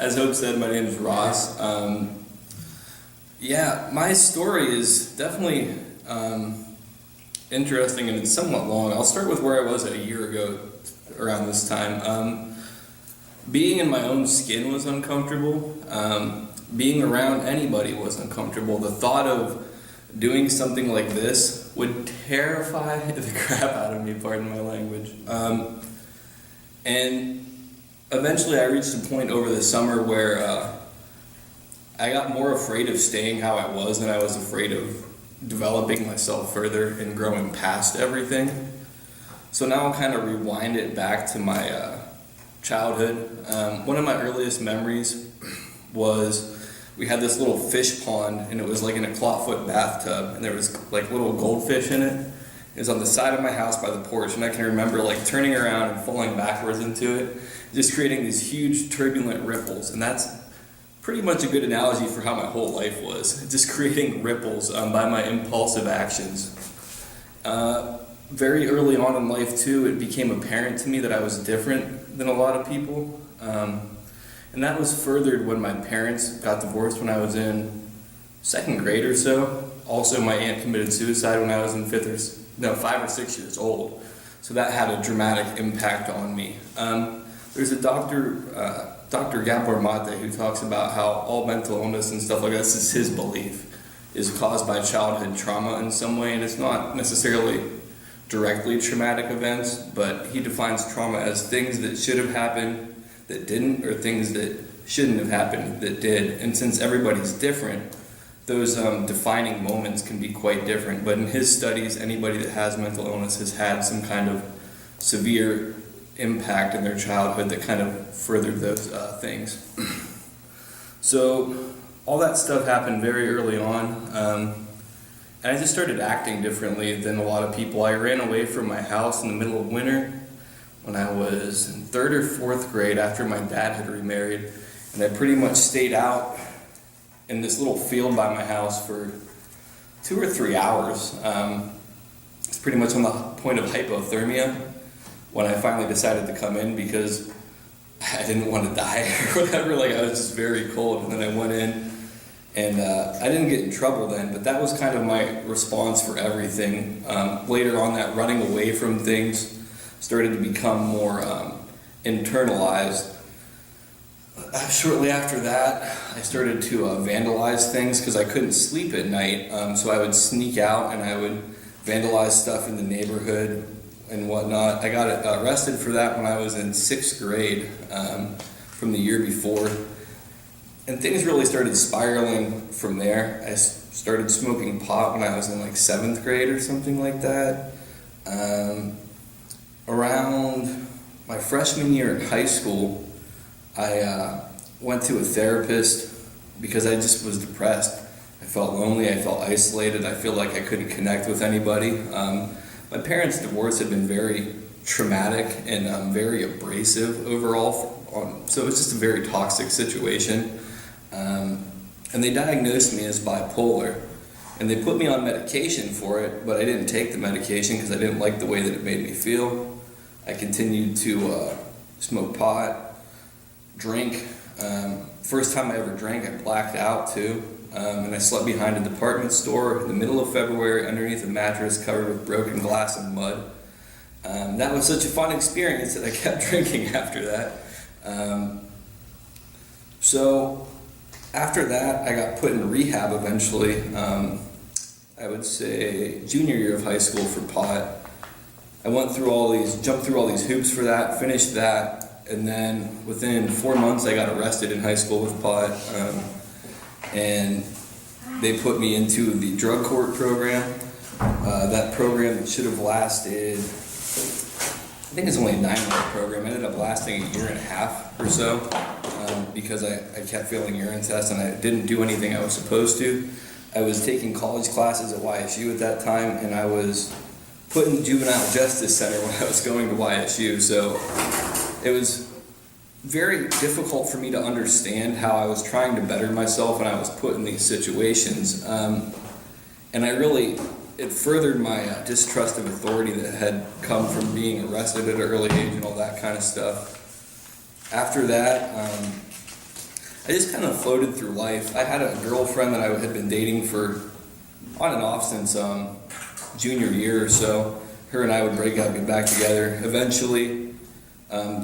As Hope said, my name is Ross. My story is definitely interesting and it's somewhat long. I'll start with where I was a year ago around this time. Being in my own skin was uncomfortable. Being around anybody was uncomfortable. The thought of doing something like this would terrify the crap out of me, pardon my language. And eventually I reached a point over the summer where I got more afraid of staying how I was than I was afraid of developing myself further and growing past everything. So now I'll kind of rewind it back to my childhood. One of my earliest memories was we had this little fish pond, and it was like in a clawfoot bathtub, and there was like little goldfish in it. It was on the side of my house by the porch, and I can remember like turning around and falling backwards into it, just creating these huge turbulent ripples. And that's pretty much a good analogy for how my whole life was, just creating ripples by my impulsive actions. Very early on in life too, it became apparent to me that I was different than a lot of people. And that was furthered when my parents got divorced when I was in second grade or so. Also, my aunt committed suicide when I was in 5 or 6 years old. So that had a dramatic impact on me. There's a Dr. Gabor Mate, who talks about how all mental illness and stuff like that, this is his belief, is caused by childhood trauma in some way, and it's not necessarily directly traumatic events, but he defines trauma as things that should have happened that didn't, or things that shouldn't have happened that did. And since everybody's different, those defining moments can be quite different. But in his studies, anybody that has mental illness has had some kind of severe impact in their childhood that kind of furthered those things. So all that stuff happened very early on, and I just started acting differently than a lot of people. I ran away from my house in the middle of winter when I was in 3rd or 4th grade after my dad had remarried, and I pretty much stayed out in this little field by my house for 2 or 3 hours. It's pretty much on the point of hypothermia when I finally decided to come in because I didn't want to die or whatever. Like, I was just very cold, and then I went in, and I didn't get in trouble then, but that was kind of my response for everything. Later on, that running away from things started to become more internalized. Shortly after that, I started to vandalize things because I couldn't sleep at night, so I would sneak out and I would vandalize stuff in the neighborhood and whatnot. I got arrested for that when I was in 6th grade from the year before. And things really started spiraling from there. I started smoking pot when I was in like 7th grade or something like that. Around my freshman year in high school, I went to a therapist because I just was depressed. I felt lonely, I felt isolated, I feel like I couldn't connect with anybody. My parents' divorce had been very traumatic and very abrasive overall, so it was just a very toxic situation. And they diagnosed me as bipolar, and they put me on medication for it, but I didn't take the medication because I didn't like the way that it made me feel. I continued to smoke pot, drink. First time I ever drank, I blacked out too, and I slept behind a department store in the middle of February underneath a mattress covered with broken glass and mud. That was such a fun experience that I kept drinking after that. So after that, I got put in rehab eventually. I would say junior year of high school for pot. I jumped through all these hoops for that, finished that, and then within 4 months I got arrested in high school with pot. And they put me into the drug court program. That program should have lasted, I think it's only a 9-month program. It ended up lasting a year and a half or so because I kept failing urine tests and I didn't do anything I was supposed to. I was taking college classes at YSU at that time, and I was put in the juvenile justice center when I was going to YSU. So it was very difficult for me to understand how I was trying to better myself and I was put in these situations. And it furthered my distrust of authority that had come from being arrested at an early age and all that kind of stuff. After that, I just kind of floated through life. I had a girlfriend that I had been dating for on and off since junior year or so. Her and I would break up, get back together. Eventually,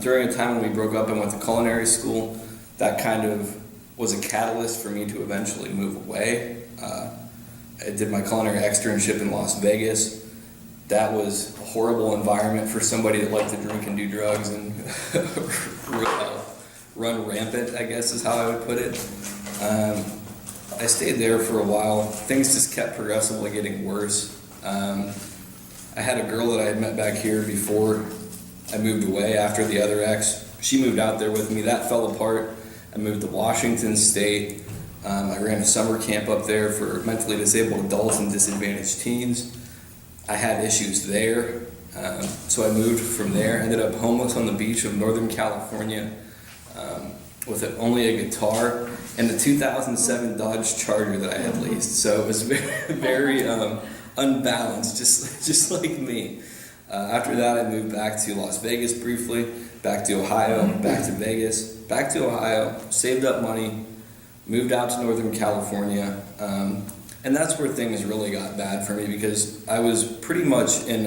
during a time when we broke up and went to culinary school, that kind of was a catalyst for me to eventually move away. I did my culinary externship in Las Vegas. That was a horrible environment for somebody that liked to drink and do drugs and run rampant, I guess is how I would put it. I stayed there for a while. Things just kept progressively getting worse. I had a girl that I had met back here before I moved away after the other ex. She moved out there with me. That fell apart. I moved to Washington State. I ran a summer camp up there for mentally disabled adults and disadvantaged teens. I had issues there, so I moved from there. Ended up homeless on the beach of Northern California with only a guitar and the 2007 Dodge Charger that I had leased. So it was very unbalanced, just like me. After that, I moved back to Las Vegas briefly, back to Ohio, back to Vegas, back to Ohio, saved up money, moved out to Northern California. And that's where things really got bad for me because I was pretty much in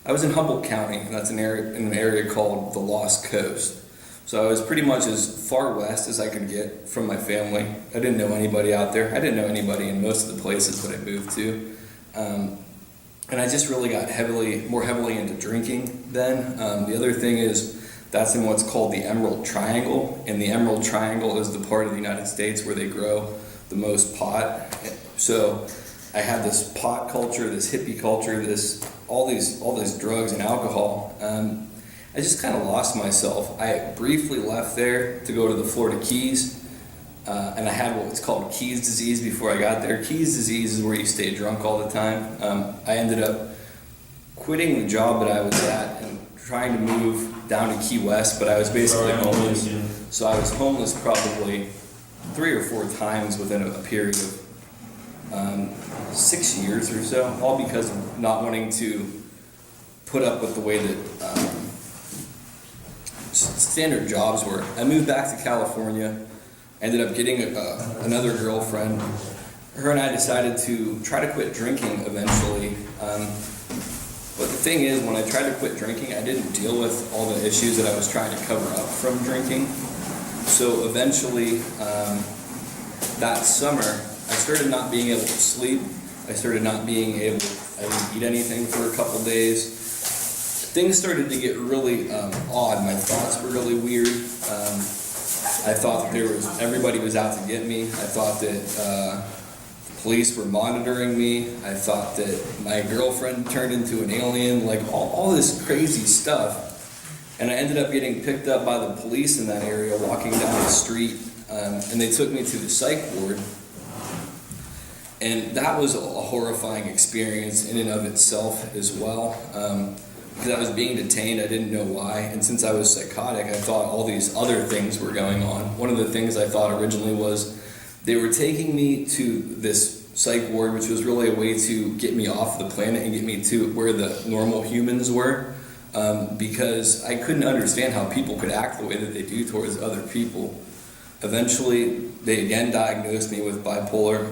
Humboldt County, and that's in an area called the Lost Coast. So I was pretty much as far west as I could get from my family. I didn't know anybody out there. I didn't know anybody in most of the places that I moved to. And I just really got more heavily into drinking then. The other thing is that's in what's called the Emerald Triangle, and the Emerald Triangle is the part of the United States where they grow the most pot. So I had this pot culture, this hippie culture, all these drugs and alcohol. I just kind of lost myself. I briefly left there to go to the Florida Keys, and I had what's called Keys disease before I got there. Keys disease is where you stay drunk all the time. I ended up quitting the job that I was at and trying to move down to Key West, but I was basically homeless. So I was homeless probably 3 or 4 times within a period of 6 years or so, all because of not wanting to put up with the way that standard jobs were. I moved back to California, ended up getting another girlfriend. Her and I decided to try to quit drinking eventually. But the thing is, when I tried to quit drinking, I didn't deal with all the issues that I was trying to cover up from drinking. So eventually, that summer, I started not being able to sleep. I started not being able to eat anything for a couple days. Things started to get really odd. My thoughts were really weird. I thought that everybody was out to get me. I thought that police were monitoring me. I thought that my girlfriend turned into an alien, like all this crazy stuff. And I ended up getting picked up by the police in that area, walking down the street, and they took me to the psych ward. And that was a horrifying experience in and of itself as well. Because I was being detained, I didn't know why. And since I was psychotic, I thought all these other things were going on. One of the things I thought originally was they were taking me to this psych ward, which was really a way to get me off the planet and get me to where the normal humans were. Because I couldn't understand how people could act the way that they do towards other people. Eventually, they again diagnosed me with bipolar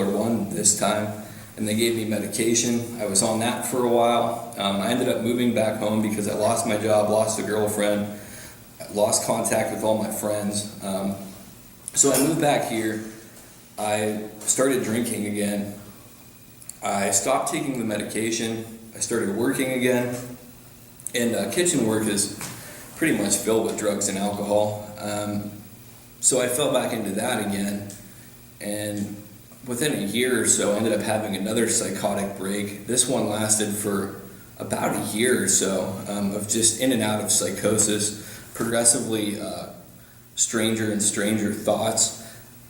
1 this time, and they gave me medication. I was on that for a while. I ended up moving back home because I lost my job, lost a girlfriend, lost contact with all my friends. So I moved back here. I started drinking again. I stopped taking the medication. I started working again. And kitchen work is pretty much filled with drugs and alcohol. So I fell back into that again. And within a year or so, I ended up having another psychotic break. This one lasted for about a year or so of just in and out of psychosis, progressively stranger and stranger thoughts.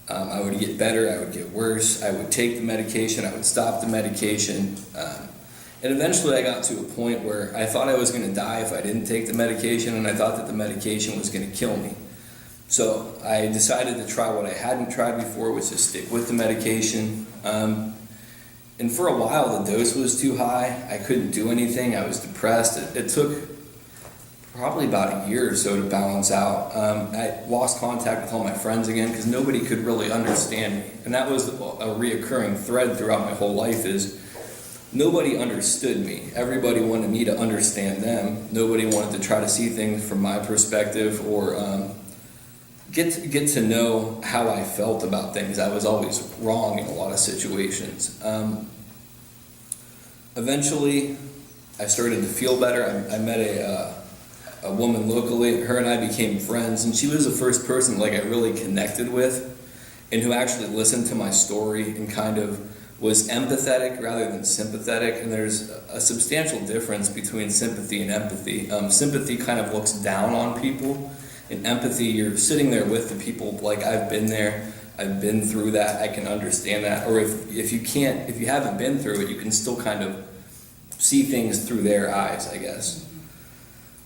I would get better, I would get worse, I would take the medication, I would stop the medication. And eventually I got to a point where I thought I was going to die if I didn't take the medication, and I thought that the medication was going to kill me. So I decided to try what I hadn't tried before, which is stick with the medication. And for a while the dose was too high. I couldn't do anything. I was depressed. It took probably about a year or so to balance out. I lost contact with all my friends again because nobody could really understand me. And that was a reoccurring thread throughout my whole life is nobody understood me. Everybody wanted me to understand them. Nobody wanted to try to see things from my perspective or get to know how I felt about things. I was always wrong in a lot of situations. Eventually, I started to feel better. I met a woman locally. Her and I became friends, and she was the first person like I really connected with, and who actually listened to my story and kind of was empathetic rather than sympathetic. And there's a substantial difference between sympathy and empathy. Sympathy kind of looks down on people. In empathy, you're sitting there with the people, like I've been there, I've been through that, I can understand that. Or if you haven't been through it, you can still kind of see things through their eyes, I guess.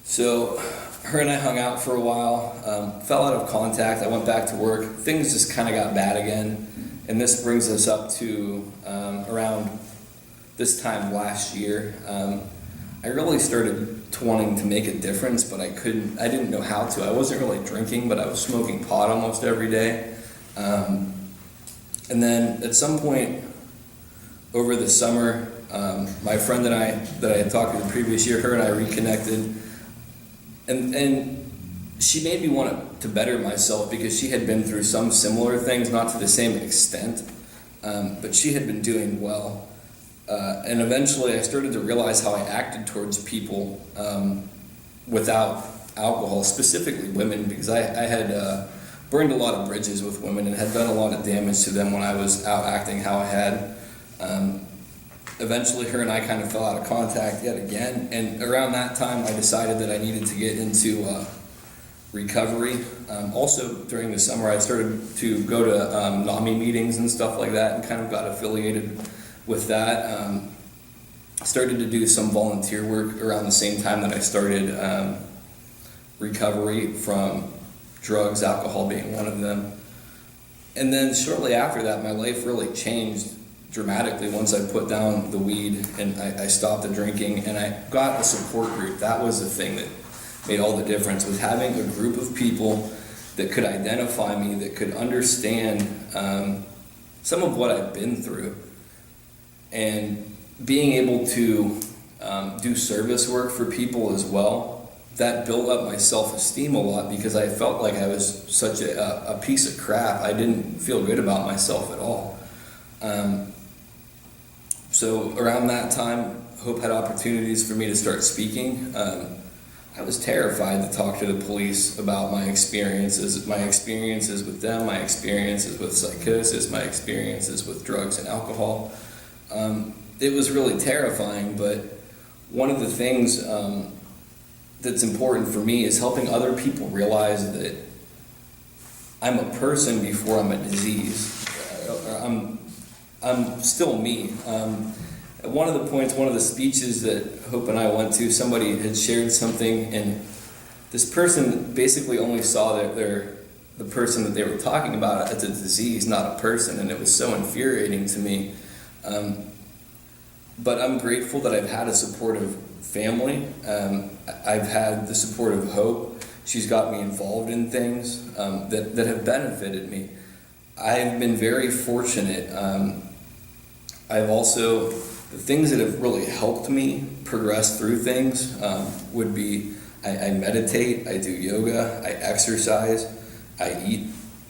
So her and I hung out for a while, fell out of contact, I went back to work, things just kind of got bad again. And this brings us up to around this time last year. I really started wanting to make a difference, but I didn't know how to. I wasn't really drinking, but I was smoking pot almost every day. And then at some point over the summer, my friend that I had talked to the previous year, her and I reconnected, and she made me want to better myself because she had been through some similar things, not to the same extent, but she had been doing well. And eventually I started to realize how I acted towards people without alcohol, specifically women, because I had burned a lot of bridges with women and had done a lot of damage to them when I was out acting how I had. Eventually her and I kind of fell out of contact yet again, and around that time I decided that I needed to get into recovery. Also during the summer I started to go to NAMI meetings and stuff like that and kind of got affiliated with that. Started to do some volunteer work around the same time that I started recovery from drugs, alcohol being one of them. And then shortly after that, my life really changed dramatically once I put down the weed and I stopped the drinking and I got a support group. That was the thing that made all the difference, was having a group of people that could identify me, that could understand some of what I've been through. And being able to do service work for people as well, that built up my self-esteem a lot because I felt like I was such a piece of crap. I didn't feel good about myself at all. So around that time, Hope had opportunities for me to start speaking. I was terrified to talk to the police about my experiences with them, my experiences with psychosis, my experiences with drugs and alcohol. It was really terrifying, but one of the things that's important for me is helping other people realize that I'm a person before I'm a disease. I'm still me. At one of the speeches that Hope and I went to, somebody had shared something, and this person basically only saw the person that they were talking about as a disease, not a person, and it was so infuriating to me. But I'm grateful that I've had a supportive family. I've had the support of Hope. She's got me involved in things that have benefited me. I've been very fortunate. I've also, the things that have really helped me progress through things would be I meditate, I do yoga, I exercise, I eat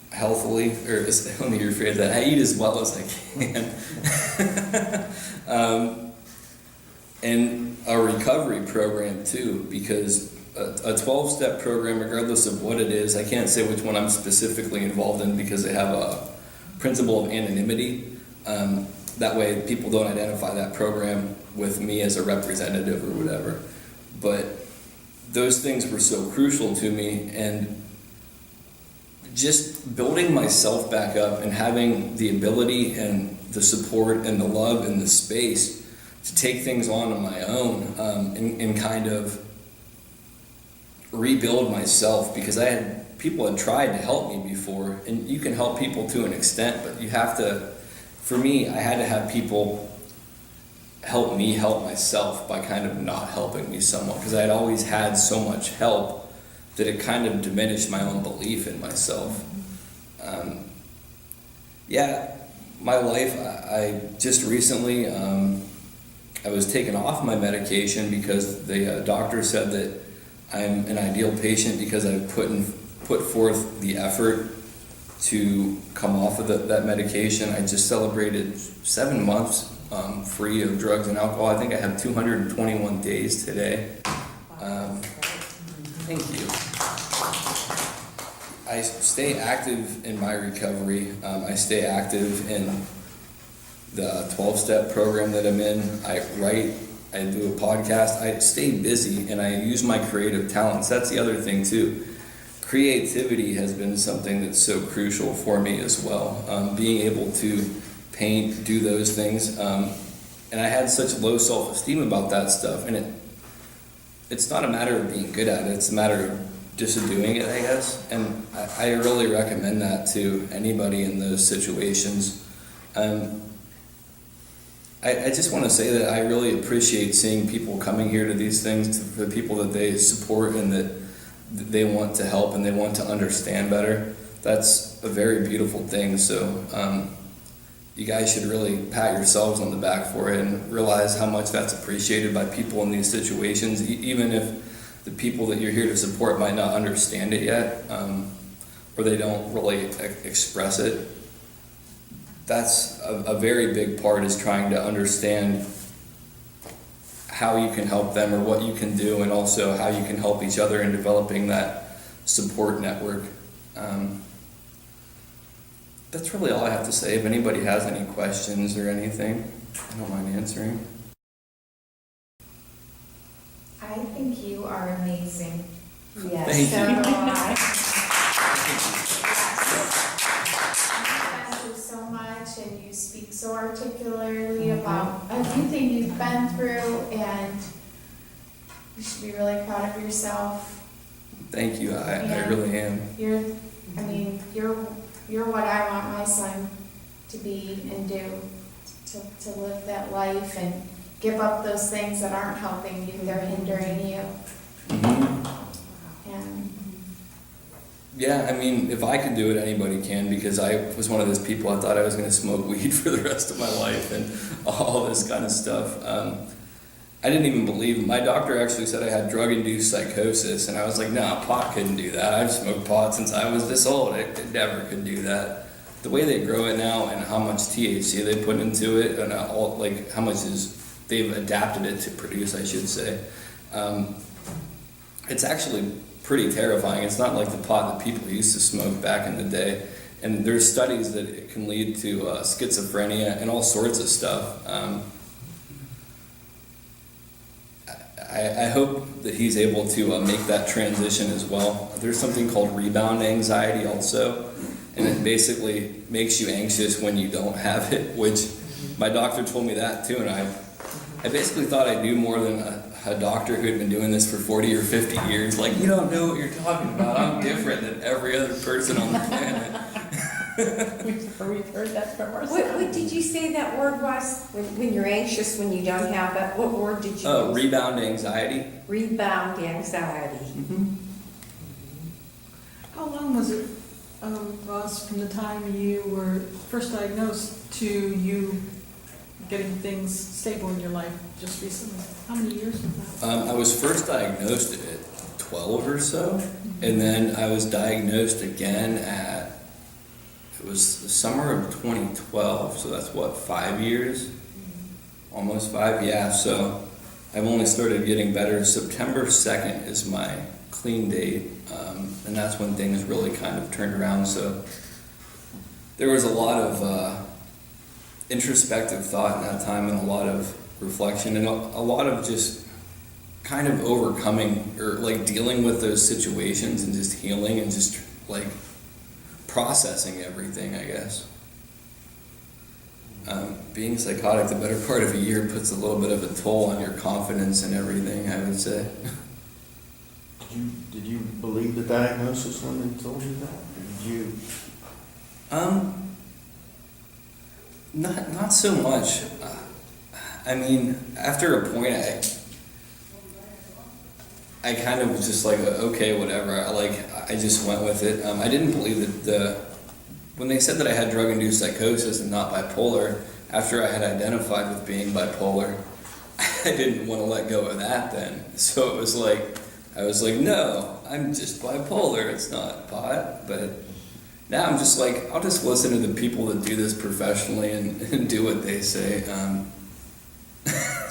healthily, or let me rephrase that, I eat as well as I can. And a recovery program too, because a 12-step program, regardless of what it is, I can't say which one I'm specifically involved in because they have a principle of anonymity. That way people don't identify that program with me as a representative or whatever. But those things were so crucial to me, and just building myself back up and having the ability and the support and the love and the space to take things on my own and kind of rebuild myself, because people had tried to help me before, and you can help people to an extent, but you have to, for me, I had to have people help me help myself by kind of not helping me somewhat, because I had always had so much help that it kind of diminished my own belief in myself. Yeah, my life, I just recently, I was taken off my medication because the doctor said that I'm an ideal patient because I've put forth the effort to come off of that medication. I just celebrated 7 months free of drugs and alcohol. I think I have 221 days today. Thank you. I stay active in my recovery. I stay active in the 12-step program that I'm in. I write, I do a podcast. I stay busy and I use my creative talents. That's the other thing too. Creativity has been something that's so crucial for me as well. Being able to paint, do those things. And I had such low self-esteem about that stuff. And it's not a matter of being good at it. It's a matter of just doing it, I guess. And I really recommend that to anybody in those situations. I just want to say that I really appreciate seeing people coming here to these things, to the people that they support and that they want to help and they want to understand better. That's a very beautiful thing. So you guys should really pat yourselves on the back for it and realize how much that's appreciated by people in these situations, even if the people that you're here to support might not understand it yet, or they don't really express it. That's a very big part, is trying to understand how you can help them or what you can do, and also how you can help each other in developing that support network. That's really all I have to say. If anybody has any questions or anything, I don't mind answering. I think you are amazing. Yes. Thank So you. You so much, and you speak so articulately about everything you've been through, and you should be really proud of yourself. Thank you. I really am. You're what I want my son to be and do, to live that life and give up those things that aren't helping you, they're hindering you. Mm-hmm. And Yeah, I mean, if I could do it, anybody can, because I was one of those people, I thought I was going to smoke weed for the rest of my life and all this kind of stuff. I didn't even believe him. My doctor actually said I had drug-induced psychosis, and I was like, no, pot couldn't do that. I've smoked pot since I was this old. It never could do that. The way they grow it now and how much THC they put into it, and how much they've adapted it to produce, I should say. It's actually pretty terrifying. It's not like the pot that people used to smoke back in the day. And there's studies that it can lead to schizophrenia and all sorts of stuff. I hope that he's able to make that transition as well. There's something called rebound anxiety also, and it basically makes you anxious when you don't have it, which my doctor told me that too, and I basically thought I knew more than a doctor who had been doing this for 40 or 50 years. Like, you don't know what you're talking about. I'm different than every other person on the planet. We've heard that from our What son. did you say that word was? When you're anxious, when you don't have it, what word did you use? Rebound anxiety. Rebound anxiety. Mm-hmm. How long was it, Ross, from the time you were first diagnosed to you getting things stable in your life just recently? How many years was that? I was first diagnosed at 12 or so, and then I was diagnosed again it was the summer of 2012, so that's what, 5 years? Almost 5, yeah. So I've only started getting better. September 2nd is my clean date, and that's when things really kind of turned around. So there was a lot of introspective thought in that time, and a lot of reflection, and a lot of just kind of overcoming or like dealing with those situations and just healing and just like processing everything, I guess. Being psychotic the better part of a year puts a little bit of a toll on your confidence and everything, I would say. Did you believe the diagnosis when they told you that? Did you? Not so much. I mean, after a point, I kind of was just like, okay, whatever. I just went with it. I didn't believe that when they said that I had drug-induced psychosis and not bipolar, after I had identified with being bipolar, I didn't want to let go of that then. So it was like, I was like, no, I'm just bipolar. It's not pot. But now I'm just like, I'll just listen to the people that do this professionally and do what they say.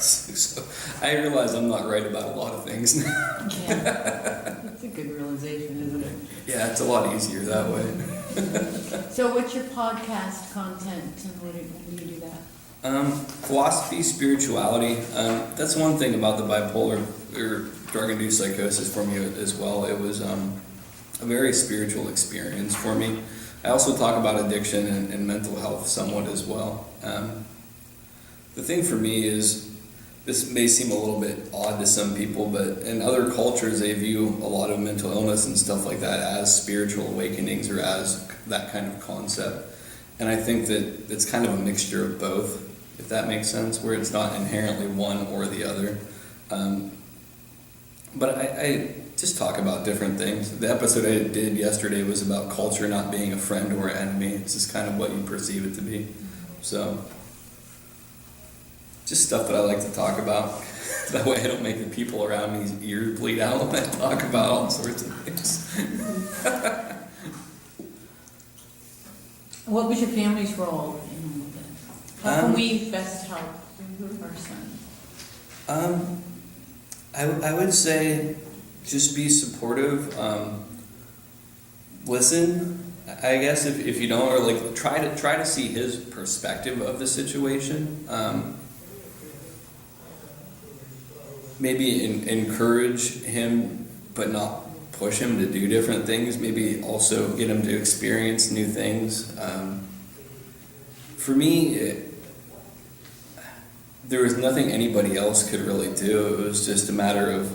So I realize I'm not right about a lot of things now. Yeah. That's a good realization, isn't it? Yeah, it's a lot easier that way. So what's your podcast content and when do you do that? Philosophy, spirituality. That's one thing about the bipolar or drug-induced psychosis for me as well. It was a very spiritual experience for me. I also talk about addiction and mental health somewhat as well. The thing for me is, this may seem a little bit odd to some people, but in other cultures they view a lot of mental illness and stuff like that as spiritual awakenings or as that kind of concept. And I think that it's kind of a mixture of both, if that makes sense, where it's not inherently one or the other. But I just talk about different things. The episode I did yesterday was about culture not being a friend or an enemy. It's just kind of what you perceive it to be. So, just stuff that I like to talk about. That way I don't make the people around me's ears bleed out when I talk about all sorts of things. What was your family's role in all of this? How can we best help our son? I would say just be supportive. Listen, I guess if you don't, or like try to see his perspective of the situation. Maybe encourage him, but not push him to do different things. Maybe also get him to experience new things. For me, there was nothing anybody else could really do. It was just a matter of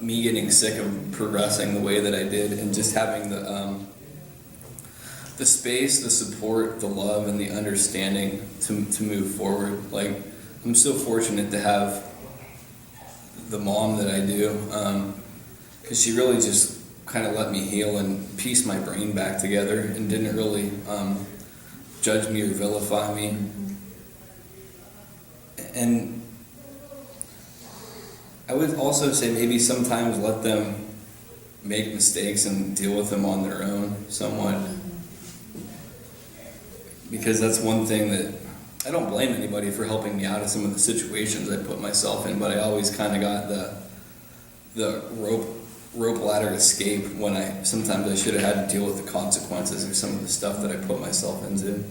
me getting sick of progressing the way that I did, and just having the space, the support, the love, and the understanding to move forward. Like, I'm so fortunate to have the mom that I do, because she really just kind of let me heal and piece my brain back together, and didn't really judge me or vilify me. And I would also say maybe sometimes let them make mistakes and deal with them on their own somewhat, because that's one thing that I don't blame anybody for helping me out of some of the situations I put myself in, but I always kind of got the rope ladder escape when sometimes I should have had to deal with the consequences of some of the stuff that I put myself into.